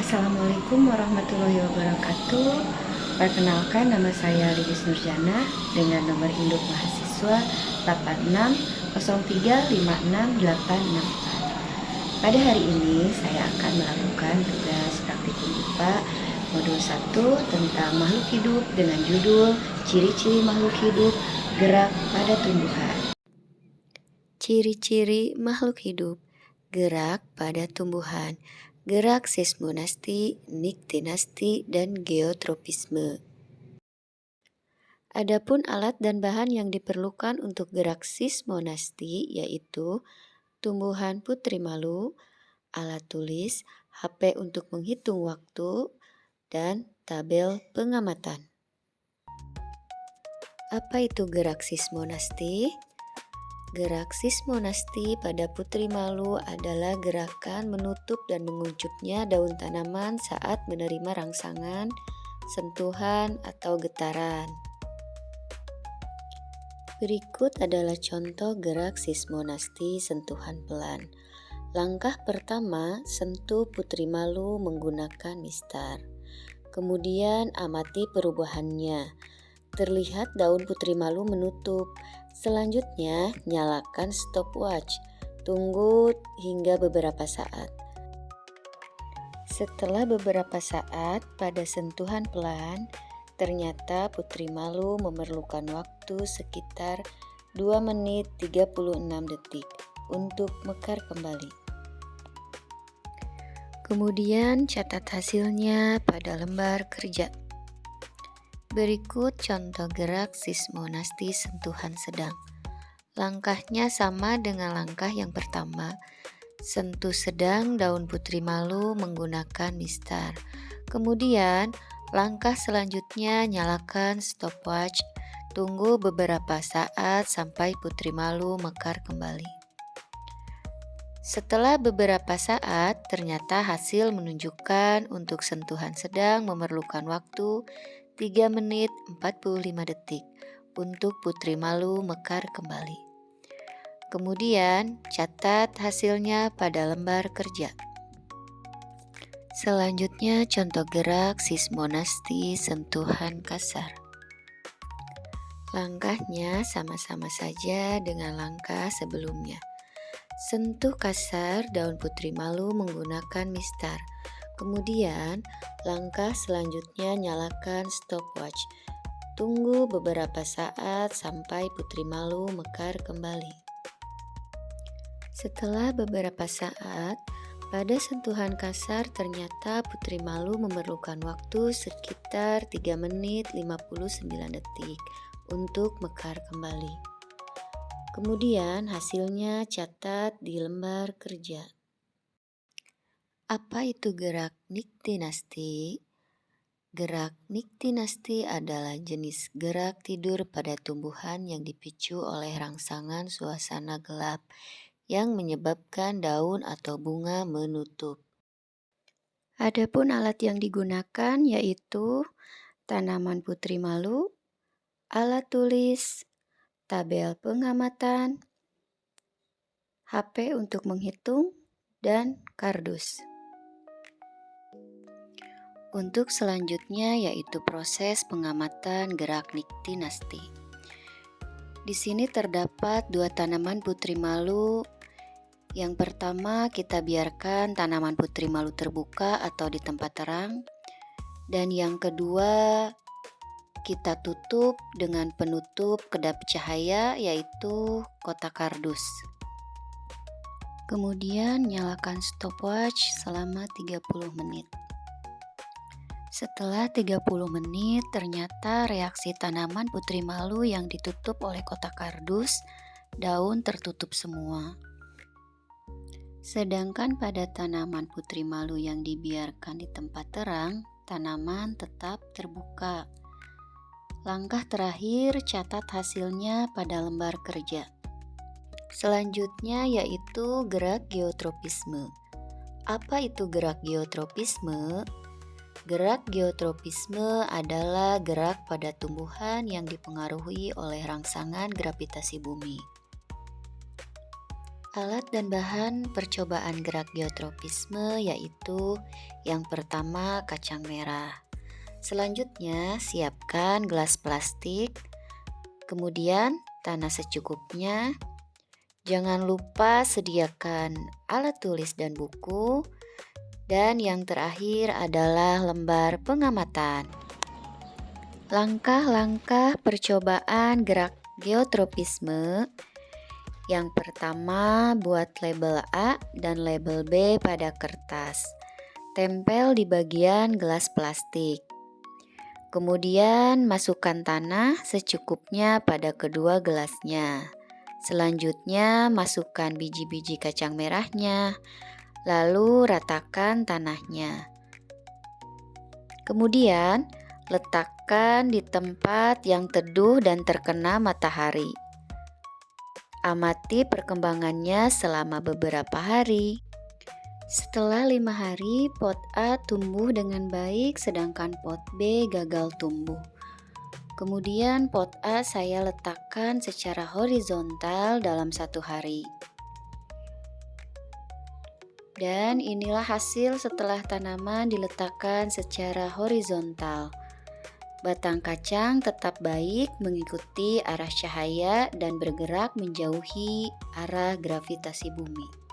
Assalamualaikum warahmatullahi wabarakatuh. Perkenalkan, nama saya Lilis Nurjana dengan nomor induk mahasiswa 8603566864. Pada hari ini saya akan melakukan tugas praktikum IPA modul 1 tentang makhluk hidup dengan judul Ciri-ciri makhluk hidup, gerak pada tumbuhan. Ciri-ciri makhluk hidup, gerak pada tumbuhan, gerak seismonasti, niktinasti, dan geotropisme. Adapun alat dan bahan yang diperlukan untuk gerak seismonasti yaitu tumbuhan putri malu, alat tulis, HP untuk menghitung waktu, dan tabel pengamatan. Apa itu gerak seismonasti? Gerak seismonasti pada putri malu adalah gerakan menutup dan menguncupnya daun tanaman saat menerima rangsangan, sentuhan, atau getaran. Berikut adalah contoh gerak seismonasti sentuhan pelan. Langkah pertama, sentuh putri malu menggunakan mistar. Kemudian amati perubahannya. Terlihat daun putri malu menutup. Selanjutnya, nyalakan stopwatch. Tunggu hingga beberapa saat. Setelah beberapa saat, pada sentuhan pelan, ternyata putri malu memerlukan waktu sekitar 2 menit 36 detik untuk mekar kembali. Kemudian catat hasilnya pada lembar kerja. Berikut contoh gerak seismonasti sentuhan sedang. Langkahnya sama dengan langkah yang pertama. Sentuh sedang daun putri malu menggunakan mistar. Kemudian langkah selanjutnya nyalakan stopwatch. Tunggu beberapa saat sampai putri malu mekar kembali. Setelah beberapa saat, ternyata hasil menunjukkan untuk sentuhan sedang memerlukan waktu 3 menit 45 detik untuk putri malu mekar kembali. Kemudian, catat hasilnya pada lembar kerja. Selanjutnya, contoh gerak seismonasti sentuhan kasar. Langkahnya sama-sama saja dengan langkah sebelumnya. Sentuh kasar daun putri malu menggunakan mistar. Kemudian, langkah selanjutnya nyalakan stopwatch. Tunggu beberapa saat sampai putri malu mekar kembali. Setelah beberapa saat, pada sentuhan kasar ternyata putri malu memerlukan waktu sekitar 3 menit 59 detik untuk mekar kembali. Kemudian hasilnya catat di lembar kerja. Apa itu gerak niktinasti? Gerak niktinasti adalah jenis gerak tidur pada tumbuhan yang dipicu oleh rangsangan suasana gelap yang menyebabkan daun atau bunga menutup. Adapun alat yang digunakan yaitu tanaman putri malu, alat tulis, tabel pengamatan, HP untuk menghitung, dan kardus. Untuk selanjutnya yaitu proses pengamatan gerak niktinasti. Di sini terdapat 2 tanaman putri malu. Yang pertama, kita biarkan tanaman putri malu terbuka atau di tempat terang. Dan yang kedua, kita tutup dengan penutup kedap cahaya yaitu kotak kardus. Kemudian nyalakan stopwatch selama 30 menit. Setelah 30 menit, ternyata reaksi tanaman putri malu yang ditutup oleh kotak kardus, daun tertutup semua. Sedangkan pada tanaman putri malu yang dibiarkan di tempat terang, tanaman tetap terbuka. Langkah terakhir, catat hasilnya pada lembar kerja. Selanjutnya yaitu gerak geotropisme. Apa itu gerak geotropisme? Gerak geotropisme adalah gerak pada tumbuhan yang dipengaruhi oleh rangsangan gravitasi bumi. Alat dan bahan percobaan gerak geotropisme yaitu yang pertama kacang merah. Selanjutnya siapkan gelas plastik, kemudian tanah secukupnya. Jangan lupa sediakan alat tulis dan buku. Dan yang terakhir adalah lembar pengamatan. Langkah-langkah percobaan gerak geotropisme. Yang pertama, buat label A dan label B pada kertas. Tempel di bagian gelas plastik. Kemudian masukkan tanah secukupnya pada kedua gelasnya. Selanjutnya masukkan biji-biji kacang merahnya, lalu ratakan tanahnya. Kemudian letakkan di tempat yang teduh dan terkena matahari. Amati perkembangannya selama beberapa hari. Setelah 5 hari, pot A tumbuh dengan baik sedangkan pot B gagal tumbuh. Kemudian pot A saya letakkan secara horizontal dalam 1 hari. Dan inilah hasil setelah tanaman diletakkan secara horizontal. Batang kacang tetap baik mengikuti arah cahaya dan bergerak menjauhi arah gravitasi bumi.